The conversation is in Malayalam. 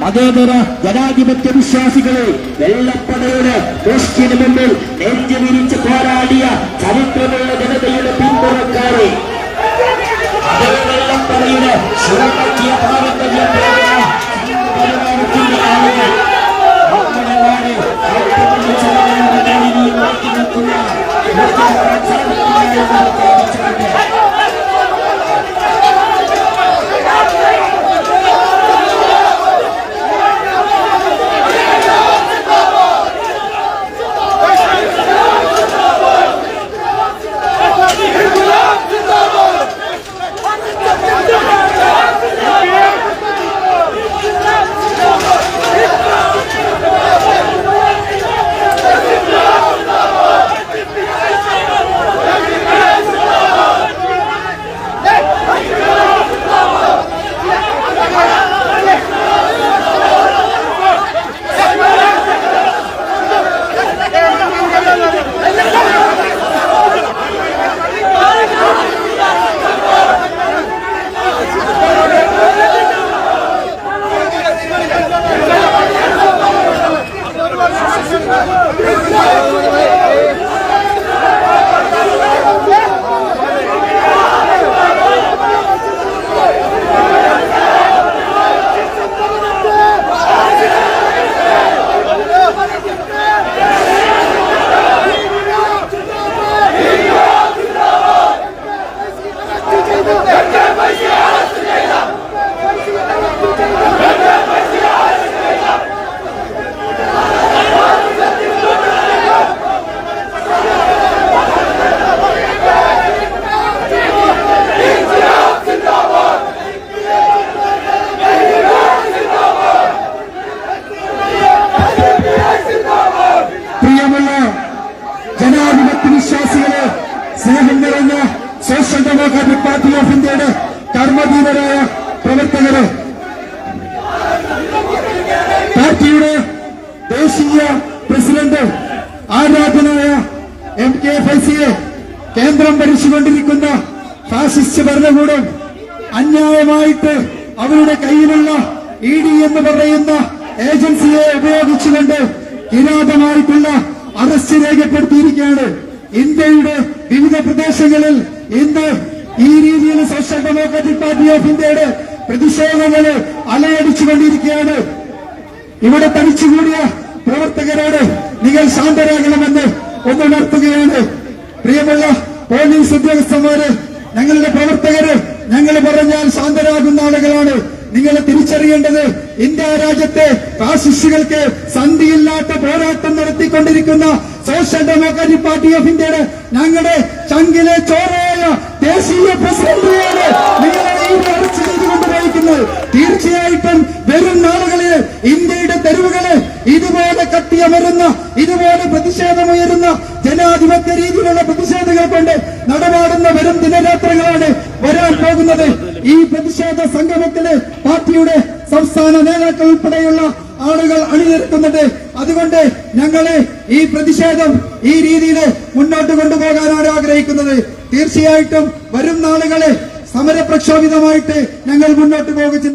മതേതര ജനാധിപത്യ വിശ്വാസികളെ, വെള്ളപ്പടയുടെ പോസ്റ്റിന് മുമ്പിൽ നെഞ്ചു വിരിച്ച് പോരാടിയ ചരിത്രമുള്ള ജനതയുടെ പിന്തുണക്കാരെ, വെള്ളപ്പടയുടെ ശിവപറ്റിയ പാരമ്പര്യം പരിപാലനത്തിന്റെ ആളുകൾ, നമ്മുടെ ജനാധിപത്യ വിശ്വാസികളെ, സ്നേഹം നിറഞ്ഞ സോഷ്യൽ ഡെമോക്രാറ്റിക് പാർട്ടി ഓഫ് ഇന്ത്യയുടെ കർമ്മധീരരായ പ്രവർത്തകരെ, പാർട്ടിയുടെ ദേശീയ പ്രസിഡന്റ് ആരാധനായ MK ഫൈസിയെ കേന്ദ്രം ഭരിച്ചുകൊണ്ടിരിക്കുന്ന ഫാസിസ്റ്റ് ഭരണകൂടം അന്യായമായിട്ട് അവരുടെ കയ്യിലുള്ള ED എന്ന് പറയുന്ന ഏജൻസിയെ ഉപയോഗിച്ചുകൊണ്ട് കിരാതമായിട്ടുള്ള അറസ്റ്റ് രേഖപ്പെടുത്തിയിരിക്കുകയാണ്. ഇന്ത്യയുടെ വിവിധ പ്രദേശങ്ങളിൽ ഇന്ന് ഈ രീതിയിൽ സോഷ്യൽ ഡെമോക്രാറ്റിക് പാർട്ടി ഓഫ് ഇന്ത്യയുടെ പ്രതിഷേധങ്ങള് അലയടിച്ചുകൊണ്ടിരിക്കുകയാണ്. ഇവിടെ തനിച്ചുകൂടിയ പ്രവർത്തകരോട് നിങ്ങൾ ശാന്തരാകണമെന്ന് ഒന്നുണർത്തുകയാണ്. പ്രിയമുള്ള പോലീസ് ഉദ്യോഗസ്ഥന്മാര്, ഞങ്ങളുടെ പ്രവർത്തകര് ഞങ്ങൾ പറഞ്ഞാൽ ശാന്തരാകുന്ന ആളുകളാണ്. നിങ്ങൾ തിരിച്ചറിയേണ്ടത്, ഇന്ത്യ രാജ്യത്തെ ഫാസിസ്റ്റുകൾക്ക് സന്ധിയില്ലാത്ത പോരാട്ടം നടത്തിക്കൊണ്ടിരിക്കുന്ന സോഷ്യൽ ഡെമോക്രാറ്റിക് പാർട്ടി ഓഫ് ഇന്ത്യയുടെ ഞങ്ങളുടെ ചങ്കിലെ ചോരയായ ദേശീയ പ്രസിഡന്റിനെയാണ് നിങ്ങളെ ഈ അറസ്റ്റ് ചെയ്തുകൊണ്ടുപോയിരിക്കുന്നത്. തീർച്ചയായിട്ടും വരും നാളുകളിൽ ഇന്ത്യയുടെ തെരുവുകള് ഇതുപോലെ കത്തിയമരുന്ന, ഇതുപോലെ പ്രതിഷേധമുയരുന്ന ജനാധിപത്യ രീതിയിലുള്ള പ്രതിഷേധങ്ങൾ കൊണ്ട് നടമാടുന്ന വരും ദിനരാത്രങ്ങളാണ് വരാൻ പോകുന്നത്. ഈ പ്രതിഷേധ സംഗമത്തില് പാർട്ടിയുടെ സംസ്ഥാന നേതാക്കൾ ഉൾപ്പെടെയുള്ള ആളുകൾ അണിനിരക്കുന്നുണ്ട്. അതുകൊണ്ട് ഞങ്ങള് ഈ പ്രതിഷേധം ഈ രീതിയിൽ മുന്നോട്ട് കൊണ്ടുപോകാനാണ് ആഗ്രഹിക്കുന്നത്. തീർച്ചയായിട്ടും വരും നാളുകളെ സമരപ്രക്ഷോഭിതമായിട്ട് ഞങ്ങൾ മുന്നോട്ട് പോകും.